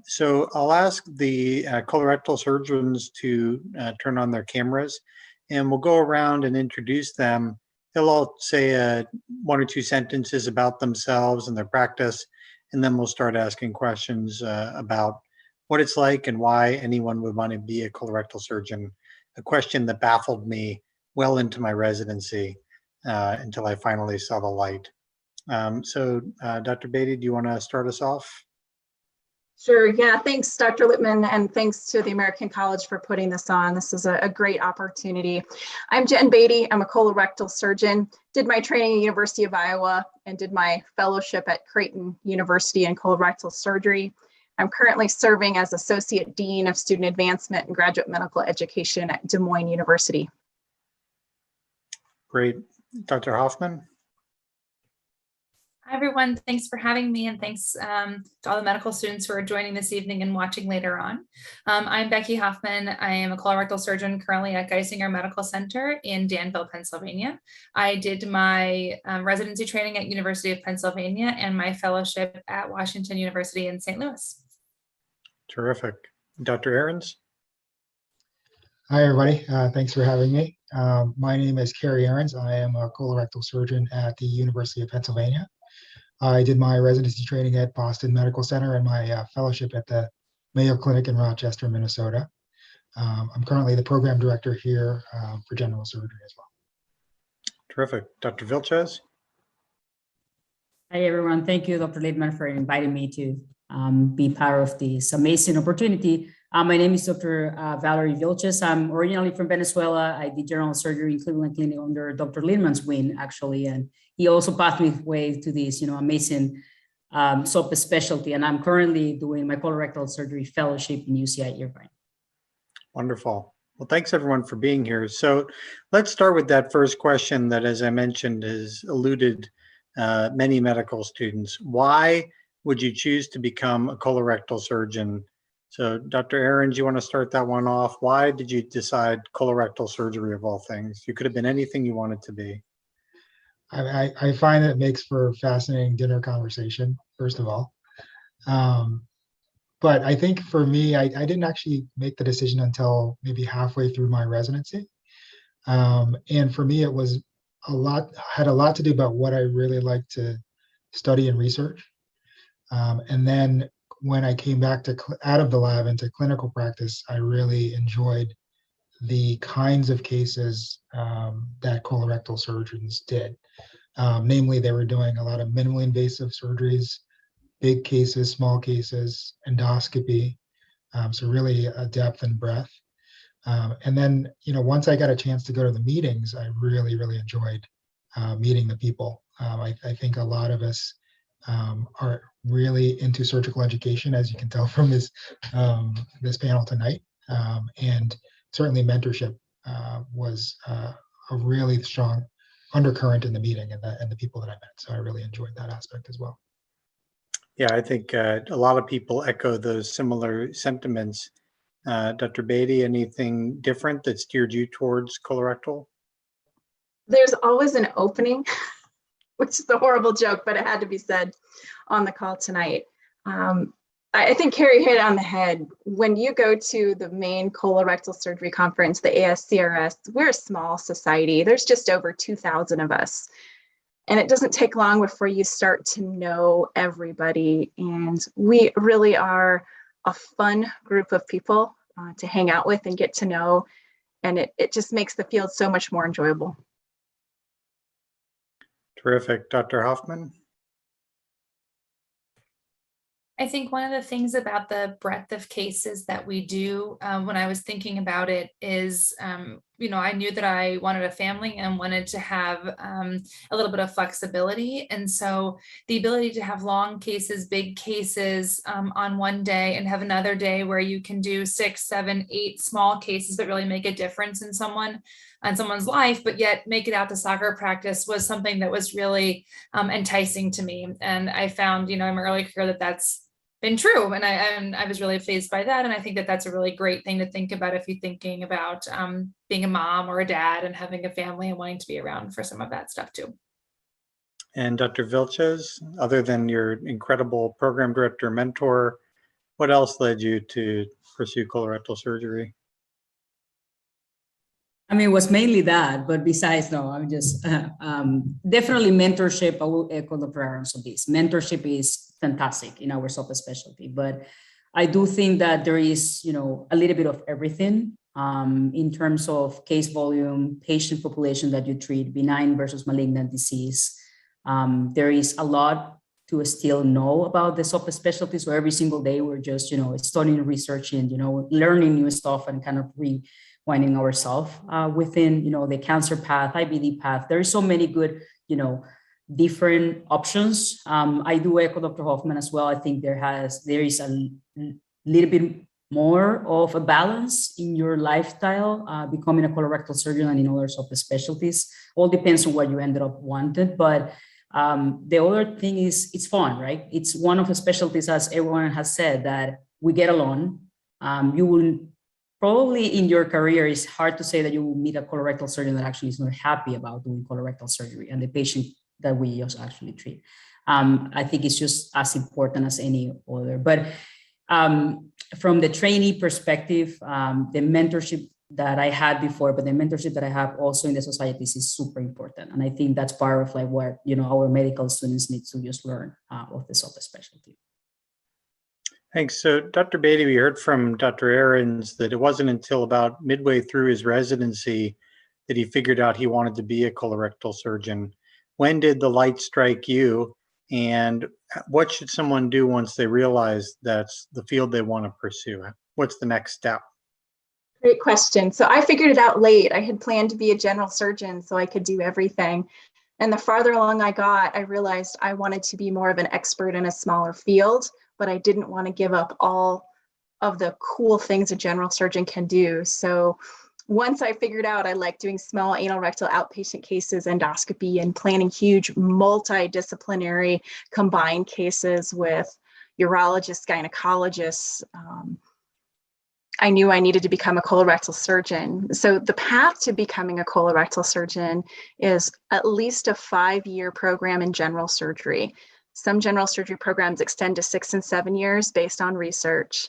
So I'll ask the colorectal surgeons to turn on their cameras, and we'll go around and introduce them. They'll all say one or two sentences about themselves and their practice, and then we'll start asking questions about what it's like and why anyone would want to be a colorectal surgeon, a question that baffled me well into my residency until I finally saw the light. So Dr. Beatty, do you want to start us off? Sure, yeah, thanks Dr. Lippman, and thanks to the American College for putting this on. This is a great opportunity. I'm Jen Beatty, I'm a colorectal surgeon, did my training at University of Iowa and did my fellowship at Creighton University in colorectal surgery. I'm currently serving as Associate Dean of Student Advancement and Graduate Medical Education at Des Moines University. Great. Dr. Hoffman? Hi, everyone. Thanks for having me, and thanks to all the medical students who are joining this evening and watching later on. I'm Becky Hoffman. I am a colorectal surgeon currently at Geisinger Medical Center in Danville, Pennsylvania. I did my residency training at University of Pennsylvania and my fellowship at Washington University in St. Louis. Terrific. Dr. Ahrens? Hi, everybody. Thanks for having me. My name is Kerry Ahrens. I am a colorectal surgeon at the University of Pennsylvania. I did my residency training at Boston Medical Center and my fellowship at the Mayo Clinic in Rochester, Minnesota. I'm currently the program director here for general surgery as well. Terrific. Dr. Vilches? Hi, everyone. Thank you, Dr. Lippman, for inviting me to be part of this amazing opportunity. My name is Dr. Valerie Vilches. I'm originally from Venezuela. I did general surgery in Cleveland Clinic under Dr. Lippman's wing, actually, and he also passed me way to this, amazing subspecialty. And I'm currently doing my colorectal surgery fellowship in UCI Irvine. Wonderful. Well, thanks everyone for being here. So let's start with that first question that, as I mentioned, has eluded many medical students. Why would you choose to become a colorectal surgeon? So Dr. Ahrens, you want to start that one off? Why did you decide colorectal surgery of all things? You could have been anything you wanted to be. I find that it makes for fascinating dinner conversation, first of all. But I think for me, I didn't actually make the decision until maybe halfway through my residency. And for me, it was had a lot to do about what I really like to study and research. And then when I came back out of the lab into clinical practice, I really enjoyed the kinds of cases that colorectal surgeons did. Namely, they were doing a lot of minimally invasive surgeries, big cases, small cases, endoscopy, so really a depth and breadth. And then, once I got a chance to go to the meetings, I really, really enjoyed meeting the people. I think a lot of us are really into surgical education, as you can tell from this panel tonight. And certainly mentorship was a really strong undercurrent in the meeting and the people that I met. So I really enjoyed that aspect as well. Yeah, I think a lot of people echo those similar sentiments. Dr. Beatty, anything different that steered you towards colorectal? There's always an opening, which is a horrible joke, but it had to be said on the call tonight. I think Kerry hit it on the head. When you go to the main colorectal surgery conference, the ASCRS, we're a small society. There's just over 2,000 of us. And it doesn't take long before you start to know everybody. And we really are a fun group of people to hang out with and get to know. And it just makes the field so much more enjoyable. Terrific. Dr. Hoffman? I think one of the things about the breadth of cases that we do when I was thinking about it is, I knew that I wanted a family and wanted to have a little bit of flexibility. And so the ability to have long cases, big cases on one day and have another day where you can do 6, 7, 8 small cases that really make a difference in someone's life, but yet make it out to soccer practice was something that was really enticing to me. And I found, in my early career that's been true. And I was really fazed by that. And I think that that's a really great thing to think about if you're thinking about being a mom or a dad and having a family and wanting to be around for some of that stuff too. And Dr. Vilches, other than your incredible program director mentor, what else led you to pursue colorectal surgery? I mean, it was mainly that, but besides, no, I'm just definitely mentorship. I will echo the preference of this. Mentorship is fantastic in our subspecialty, but I do think that there is, a little bit of everything in terms of case volume, patient population that you treat, benign versus malignant disease. There is a lot to still know about the subspecialty. So every single day we're just, studying, researching, learning new stuff and kind of rewinding ourselves within, the cancer path, IBD path. There is so many good, different options. I do echo Dr. Hoffman as well. I think there is a little bit more of a balance in your lifestyle, becoming a colorectal surgeon and in other subspecialties. All depends on what you ended up wanted, but the other thing is it's fun, right? It's one of the specialties, as everyone has said, that we get along. You will probably in your career, it's hard to say that you will meet a colorectal surgeon that actually is not happy about doing colorectal surgery and the patient that we just actually treat. I think it's just as important as any other. But from the trainee perspective, the mentorship that I had before, but the mentorship that I have also in the societies is super important. And I think that's part of like what, our medical students need to just learn of the subspecialty. Thanks. So Dr. Beatty, we heard from Dr. Ahrens that it wasn't until about midway through his residency that he figured out he wanted to be a colorectal surgeon. When did the light strike you? And what should someone do once they realize that's the field they want to pursue? What's the next step? Great question. So I figured it out late. I had planned to be a general surgeon so I could do everything. And the farther along I got, I realized I wanted to be more of an expert in a smaller field, but I didn't want to give up all of the cool things a general surgeon can do. So once I figured out I like doing small anal rectal outpatient cases, endoscopy, and planning huge multidisciplinary combined cases with urologists, gynecologists, I knew I needed to become a colorectal surgeon. So the path to becoming a colorectal surgeon is at least a 5-year program in general surgery. Some general surgery programs extend to 6 and 7 years based on research.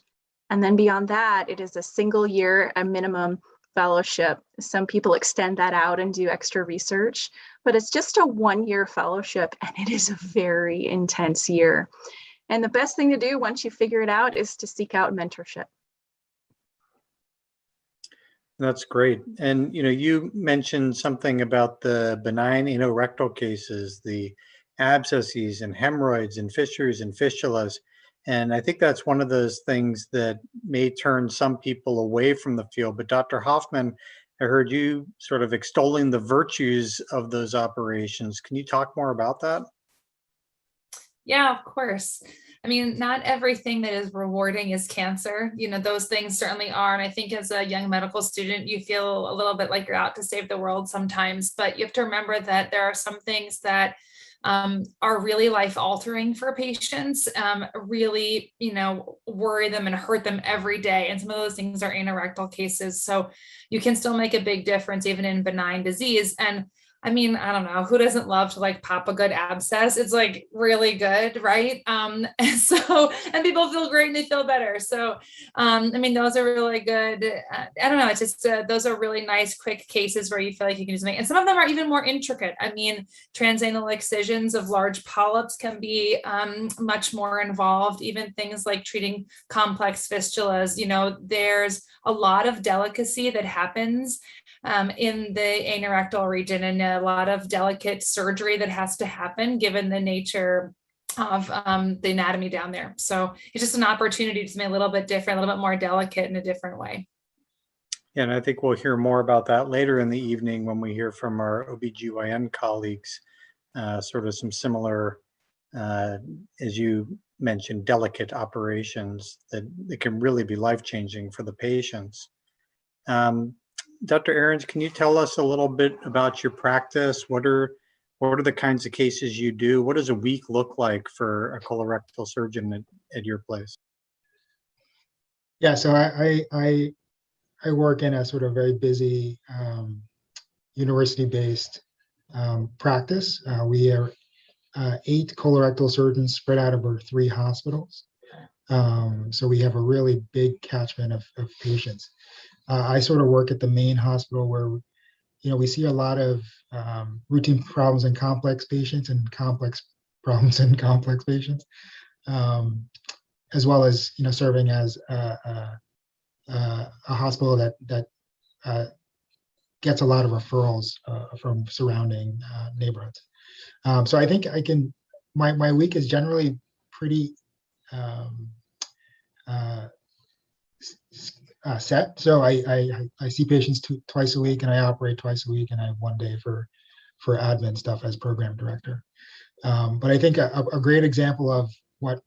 And then beyond that, it is a single year, a minimum fellowship. Some people extend that out and do extra research, but it's just a 1-year fellowship and it is a very intense year. And the best thing to do once you figure it out is to seek out mentorship. That's great. And, you mentioned something about the benign anorectal cases, the abscesses and hemorrhoids and fissures and fistulas. And I think that's one of those things that may turn some people away from the field. But Dr. Hoffman, I heard you sort of extolling the virtues of those operations. Can you talk more about that? Yeah, of course. I mean, not everything that is rewarding is cancer. Those things certainly are. And I think as a young medical student, you feel a little bit like you're out to save the world sometimes. But you have to remember that there are some things that are really life altering for patients, really, worry them and hurt them every day. And some of those things are anorectal cases. So you can still make a big difference even in benign disease. And I mean, I don't know, who doesn't love to like pop a good abscess? It's like really good, right? And people feel great and they feel better. So, I mean, those are really good. I don't know, it's just, those are really nice, quick cases where you feel like you can just make, and some of them are even more intricate. I mean, transanal excisions of large polyps can be much more involved, even things like treating complex fistulas. There's a lot of delicacy that happens in the anorectal region and a lot of delicate surgery that has to happen given the nature of the anatomy down there. So it's just an opportunity to make a little bit different, a little bit more delicate in a different way. Yeah, and I think we'll hear more about that later in the evening when we hear from our OBGYN colleagues, sort of some similar, as you mentioned, delicate operations that can really be life-changing for the patients. Dr. Ahrens, can you tell us a little bit about your practice? What are the kinds of cases you do? What does a week look like for a colorectal surgeon at your place? Yeah, so I work in a sort of very busy university-based practice. We are 8 colorectal surgeons spread out over 3 hospitals. So we have a really big catchment of patients. I sort of work at the main hospital where, we see a lot of routine problems in complex patients and complex problems in complex patients, as well as, serving as a hospital that gets a lot of referrals from surrounding neighborhoods. So I think my week is generally pretty set. So I see patients twice a week, and I operate twice a week, and I have one day for admin stuff as program director. But I think a great example of what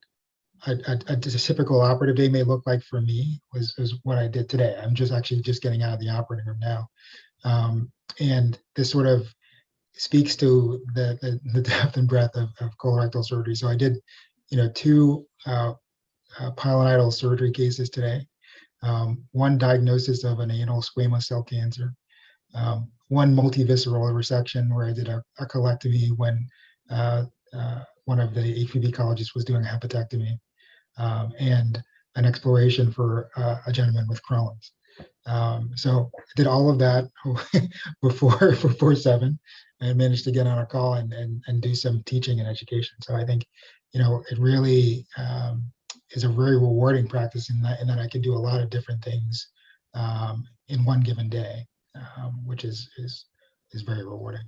a typical operative day may look like for me was what I did today. I'm just getting out of the operating room now. And this sort of speaks to the depth and breadth of colorectal surgery. So I did, 2 pilonidal surgery cases today. One diagnosis of an anal squamous cell cancer. One multivisceral resection where I did a colectomy when one of the HPV oncologists was doing a hepatectomy, and an exploration for a gentleman with Crohn's. So I did all of that before 7, and managed to get on a call and do some teaching and education. So I think, it really is a very rewarding practice in that I can do a lot of different things in one given day, which is very rewarding.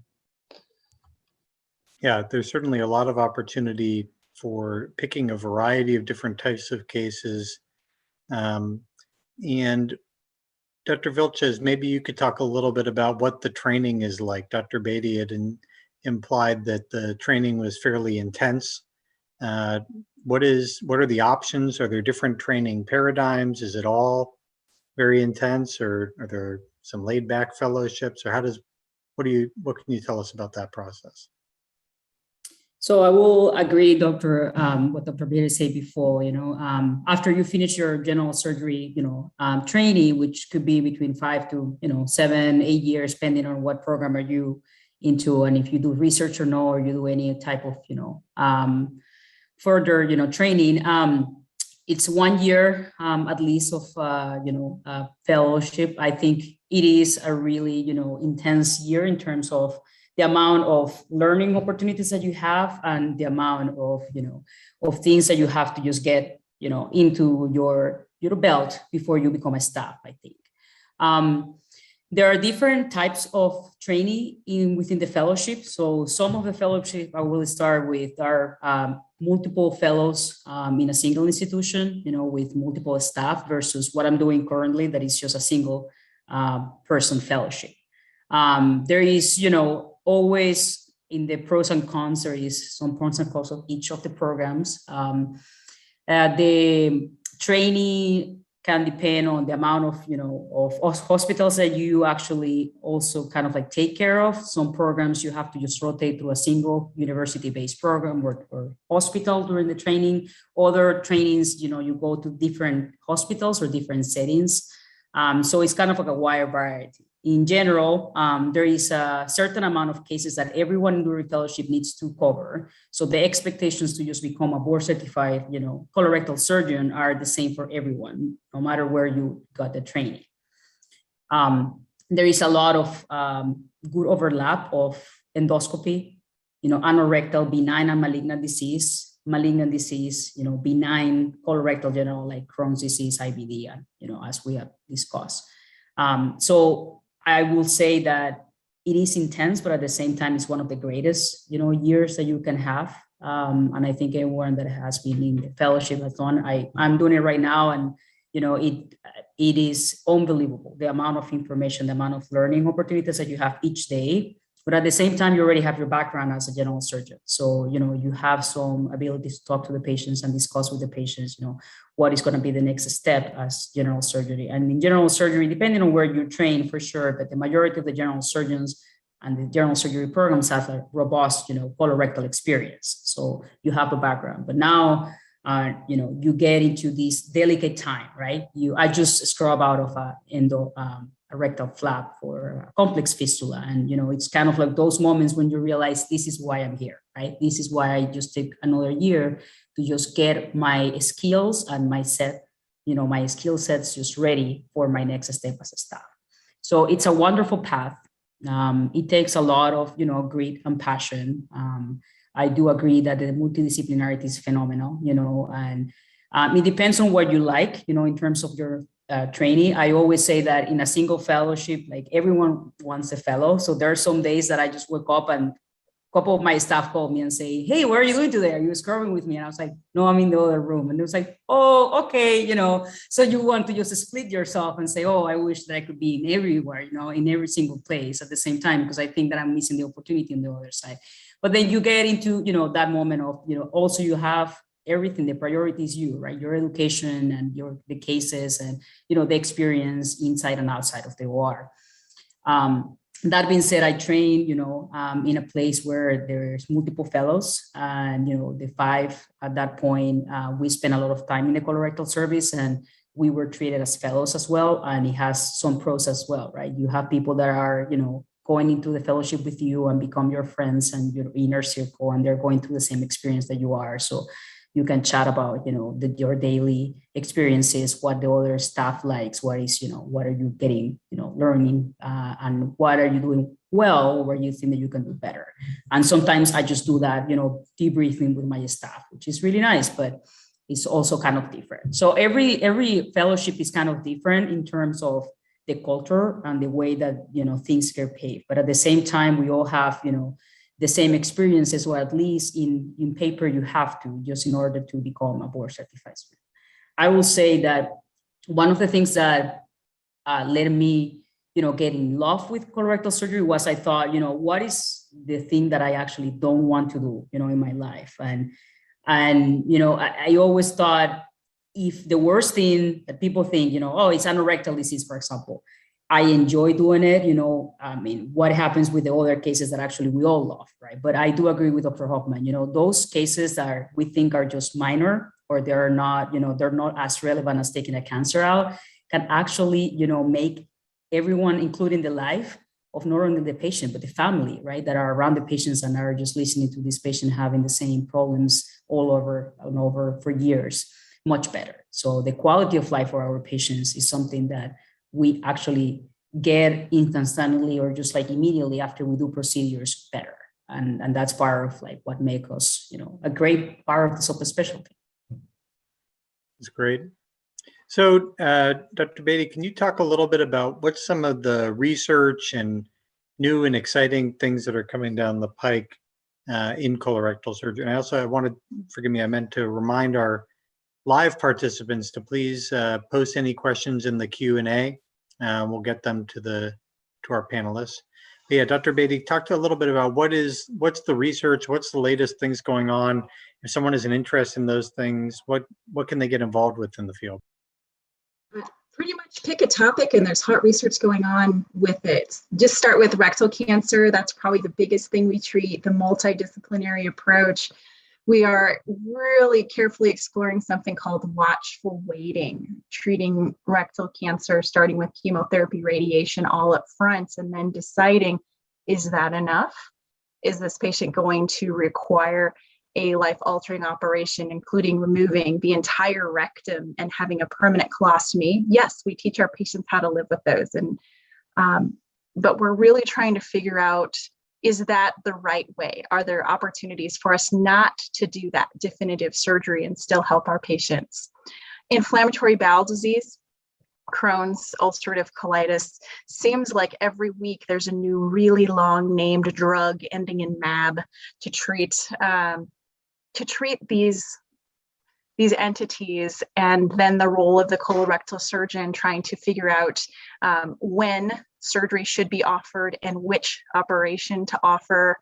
Yeah, there's certainly a lot of opportunity for picking a variety of different types of cases. And Dr. Vilches, maybe you could talk a little bit about what the training is like. Dr. Beatty had implied that the training was fairly intense. What are the options? Are there different training paradigms? Is it all very intense, or are there some laid back fellowships, or what can you tell us about that process? So I will agree, Dr. What Dr. Beatty said before. After you finish your general surgery, training, which could be between 5 to 7, 8 years, depending on what program are you into, and if you do research or no, or you do any type of further training. It's 1 year at least of fellowship. I think it is a really intense year in terms of the amount of learning opportunities that you have, and the amount of of things that you have to just get into your belt before you become a staff. I think there are different types of training within the fellowship. So some of the fellowship I will start with are multiple fellows in a single institution, with multiple staff, versus what I'm doing currently, that is just a single person fellowship. There is, always in the pros and cons, there is some pros and cons of each of the programs. The training can depend on the amount of hospitals that you actually also kind of like take care of. Some programs you have to just rotate through a single university-based program or hospital during the training. Other trainings, you go to different hospitals or different settings. So it's kind of like a wide variety. In general, there is a certain amount of cases that everyone during fellowship needs to cover. So the expectations to just become a board certified, colorectal surgeon are the same for everyone, no matter where you got the training. There is a lot of good overlap of endoscopy, anorectal, benign and malignant disease, benign colorectal general like Crohn's disease, IBD, and, as we have discussed. So I will say that it is intense, but at the same time, it's one of the greatest, years that you can have. And I think everyone that has been in the fellowship has done. I'm doing it right now, and it is unbelievable, the amount of information, the amount of learning opportunities that you have each day. But at the same time, you already have your background as a general surgeon. So, you have some ability to talk to the patients and discuss with the patients, what is going to be the next step as general surgery. And in general surgery, depending on where you train, for sure, but the majority of the general surgeons and the general surgery programs have a robust, colorectal experience. So you have a background. But now, you get into this delicate time, right? I just scrub out of a rectal flap for a complex fistula. And, it's kind of like those moments when you realize this is why I'm here, right? This is why I just took another year to just get my skills and my my skill sets just ready for my next step as a staff. So it's a wonderful path. It takes a lot of, grit and passion. I do agree that the multidisciplinarity is phenomenal, and it depends on what you like, in terms of your training. I always say that in a single fellowship, like everyone wants a fellow. So there are some days that I just wake up and a couple of my staff called me and say, "Hey, what are you doing today? Are you scrubbing with me?" And I was like, "No, I'm in the other room." And it was like, "Oh, okay." So you want to just split yourself and say, "Oh, I wish that I could be in everywhere, in every single place at the same time, because I think that I'm missing the opportunity on the other side." But then you get into, that moment of, also you have everything. The priority is you, right? Your education and the cases and, the experience inside and outside of the OR. That being said, I train, in a place where there's multiple fellows, and the 5 at that point, we spent a lot of time in the colorectal service, and we were treated as fellows as well. And it has some pros as well, right? You have people that are, going into the fellowship with you and become your friends and your inner circle, and they're going through the same experience that you are. So you can chat about, your daily experiences, what the other staff likes, what are you getting, learning, and what are you doing well, where you think that you can do better. And sometimes I just do that, debriefing with my staff, which is really nice, but it's also kind of different. So every fellowship is kind of different in terms of the culture and the way that, things get paid. But at the same time, we all have, the same experiences, or at least in paper you have to, just in order to become a board certified. I will say that one of the things that led me, get in love with colorectal surgery was I thought, what is the thing that I actually don't want to do, in my life? And I always thought, if the worst thing that people think, oh, it's anorectal disease, for example, I enjoy doing it, what happens with the other cases that actually we all love, right? But I do agree with Dr. Hoffman, those cases that we think are just minor, or they're not as relevant as taking a cancer out, can actually, make everyone, including the life of not only the patient, but the family, right, that are around the patients and are just listening to this patient having the same problems all over and over for years, much better. So the quality of life for our patients is something that we actually get instantly, or just like immediately after we do procedures, better. And that's part of like what makes us, a great part of the subspecialty. That's great. So, Dr. Beatty, can you talk a little bit about what's some of the research and new and exciting things that are coming down the pike in colorectal surgery? And I wanted, forgive me, I meant to remind our live participants to please post any questions in the Q&A. We'll get them to our panelists. But yeah, Dr. Beatty, talk to a little bit about what's the research, what's the latest things going on. If someone has an interest in those things, what can they get involved with in the field? Pretty much pick a topic and there's hot research going on with it. Just start with rectal cancer. That's probably the biggest thing we treat, the multidisciplinary approach. We are really carefully exploring something called watchful waiting, treating rectal cancer, starting with chemotherapy, radiation all up front, and then deciding, is that enough? Is this patient going to require a life-altering operation, including removing the entire rectum and having a permanent colostomy? Yes, we teach our patients how to live with those. But we're really trying to figure out, is that the right way? Are there opportunities for us not to do that definitive surgery and still help our patients? Inflammatory bowel disease, Crohn's, ulcerative colitis, seems like every week there's a new really long named drug ending in MAB to treat these entities, and then the role of the colorectal surgeon trying to figure out when surgery should be offered and which operation to offer.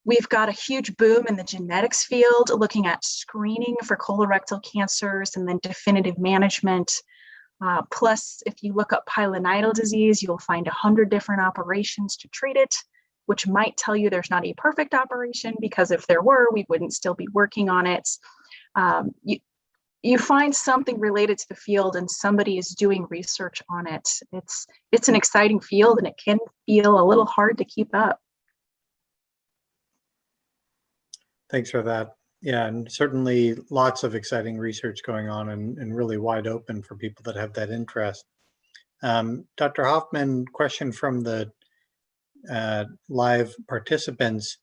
We've got a huge boom in the genetics field, looking at screening for colorectal cancers and then definitive management. Plus, if you look up pilonidal disease, you'll find 100 different operations to treat it, which might tell you there's not a perfect operation, because if there were, we wouldn't still be working on it. You find something related to the field and somebody is doing research on it. It's an exciting field, and it can feel a little hard to keep up. Thanks for that. Yeah, and certainly lots of exciting research going on and really wide open for people that have that interest. Dr. Hoffman, question from the live participants.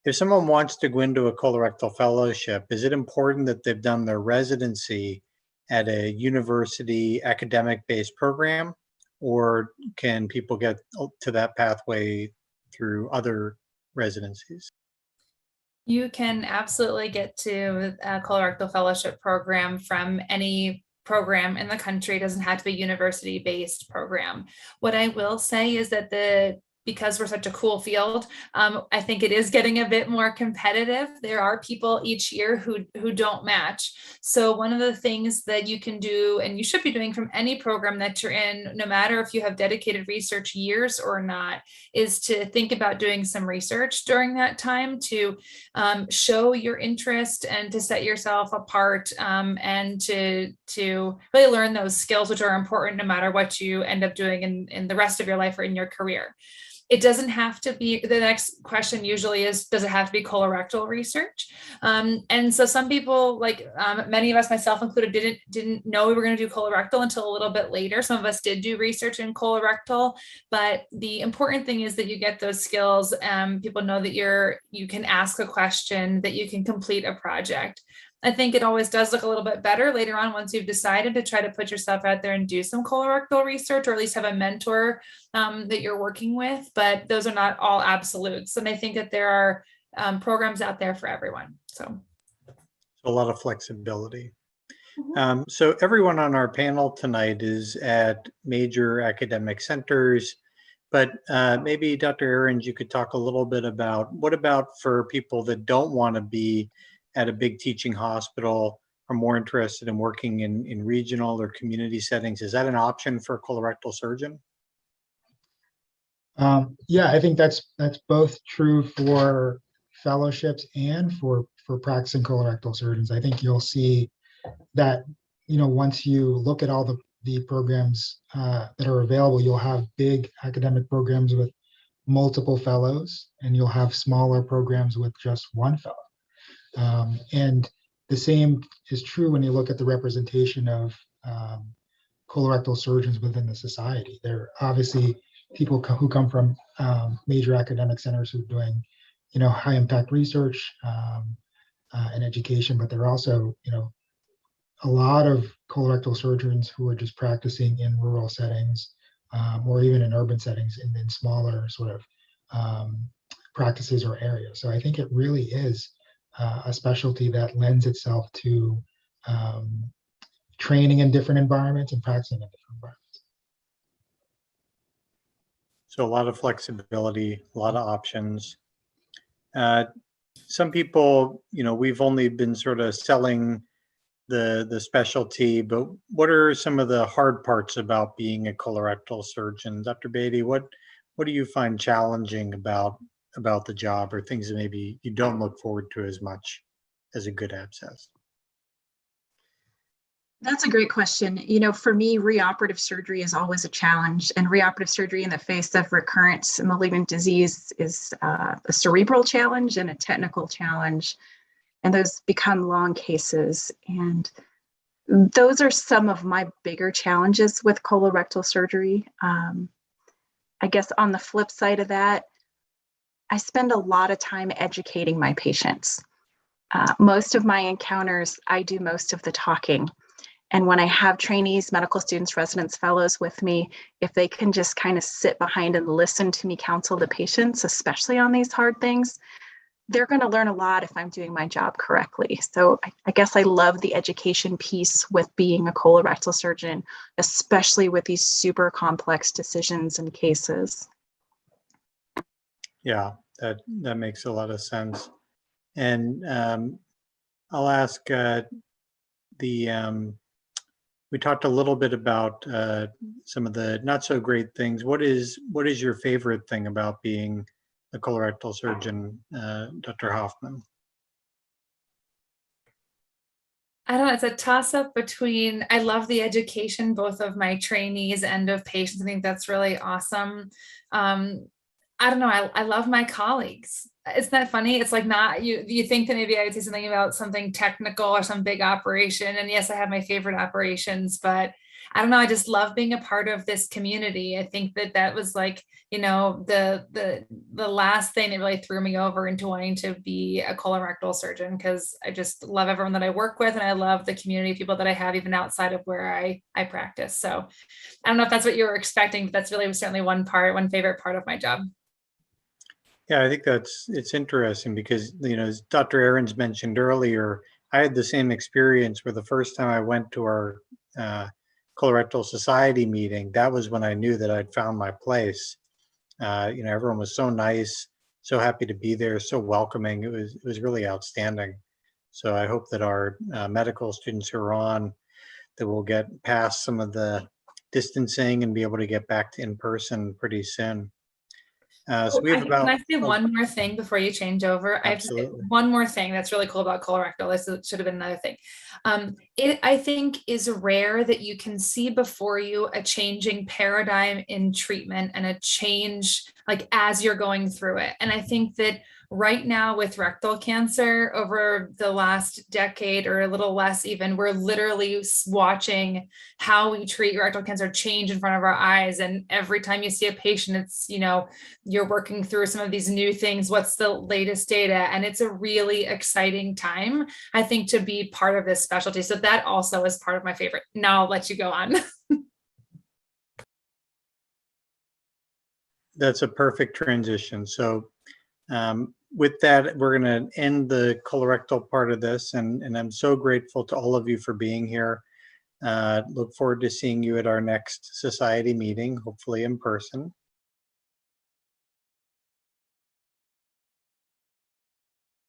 If someone wants to go into a colorectal fellowship, is it important that they've done their residency at a university academic-based program, or can people get to that pathway through other residencies? You can absolutely get to a colorectal fellowship program from any program in the country. It doesn't have to be a university-based program. What I will say is that because we're such a cool field, I think it is getting a bit more competitive. There are people each year who don't match. So one of the things that you can do, and you should be doing from any program that you're in, no matter if you have dedicated research years or not, is to think about doing some research during that time to show your interest and to set yourself apart, and to really learn those skills, which are important no matter what you end up doing in the rest of your life or in your career. It doesn't have to be, the next question usually is, does it have to be colorectal research? And so some people, like many of us, myself included, didn't know we were going to do colorectal until a little bit later. Some of us did do research in colorectal, but the important thing is that you get those skills. People know that you can ask a question, that you can complete a project. I think it always does look a little bit better later on once you've decided to try to put yourself out there and do some colorectal research, or at least have a mentor that you're working with, but those are not all absolutes. And I think that there are programs out there for everyone. So A lot of flexibility. So everyone on our panel tonight is at major academic centers, but maybe Dr. Ahrens, you could talk a little bit about what about for people that don't want to be at a big teaching hospital, are more interested in working in regional or community settings. Is that an option for a colorectal surgeon? Yeah, I think that's both true for fellowships and for practicing colorectal surgeons. I think you'll see that, once you look at all the programs that are available, you'll have big academic programs with multiple fellows, and you'll have smaller programs with just one fellow. And the same is true when you look at the representation of colorectal surgeons within the society. There are obviously people who come from major academic centers who are doing, high impact research and education, but there are also, a lot of colorectal surgeons who are just practicing in rural settings, or even in urban settings, in smaller sort of practices or areas. So I think it really is a specialty that lends itself to training in different environments and practicing in different environments. So a lot of flexibility, a lot of options. Some people, we've only been sort of selling the specialty, but what are some of the hard parts about being a colorectal surgeon? Dr. Beatty, what do you find challenging about the job, or things that maybe you don't look forward to as much as a good abscess? That's a great question. For me, reoperative surgery is always a challenge, and reoperative surgery in the face of recurrent malignant disease is a cerebral challenge and a technical challenge, and those become long cases. And those are some of my bigger challenges with colorectal surgery. I guess on the flip side of that, I spend a lot of time educating my patients. Most of my encounters, I do most of the talking. And when I have trainees, medical students, residents, fellows with me, if they can just kind of sit behind and listen to me counsel the patients, especially on these hard things, they're going to learn a lot if I'm doing my job correctly. So I guess I love the education piece with being a colorectal surgeon, especially with these super complex decisions and cases. Yeah, that makes a lot of sense. And I'll ask we talked a little bit about some of the not so great things. What is your favorite thing about being a colorectal surgeon, Dr. Hoffman? I don't know, it's a toss up between, I love the education, both of my trainees and of patients. I think that's really awesome. I don't know, I love my colleagues. It's not funny. It's like not you think that maybe I would say something about something technical or some big operation. And yes, I have my favorite operations, but I don't know. I just love being a part of this community. I think that that was like, you know, the last thing that really threw me over into wanting to be a colorectal surgeon, because I just love everyone that I work with, and I love the community of people that I have even outside of where I practice. So I don't know if that's what you were expecting, but that's really certainly one favorite part of my job. Yeah, I think it's interesting because, you know, as Dr. Ahrens mentioned earlier, I had the same experience where the first time I went to our colorectal society meeting, that was when I knew that I'd found my place. You know, everyone was so nice, so happy to be there, so welcoming. It was really outstanding. So I hope that our medical students who are on, that we'll get past some of the distancing and be able to get back to in person pretty soon. So we have Can about, I say one more thing before you change over? I have to say absolutely. one more thing that's really cool about colorectal. This should have been another thing. It, I think, is rare that you can see before you a changing paradigm in treatment and a change like as you're going through it. And I think that right now with rectal cancer, over the last decade or a little less even, we're literally watching how we treat rectal cancer change in front of our eyes. And every time you see a patient, it's, you know, you're working through some of these new things. What's the latest data? And it's a really exciting time, I think, to be part of this specialty. So that also is part of my favorite. Now I'll let you go on. That's a perfect transition. So with that, we're going to end the colorectal part of this. And I'm so grateful to all of you for being here. Look forward to seeing you at our next society meeting, hopefully in person.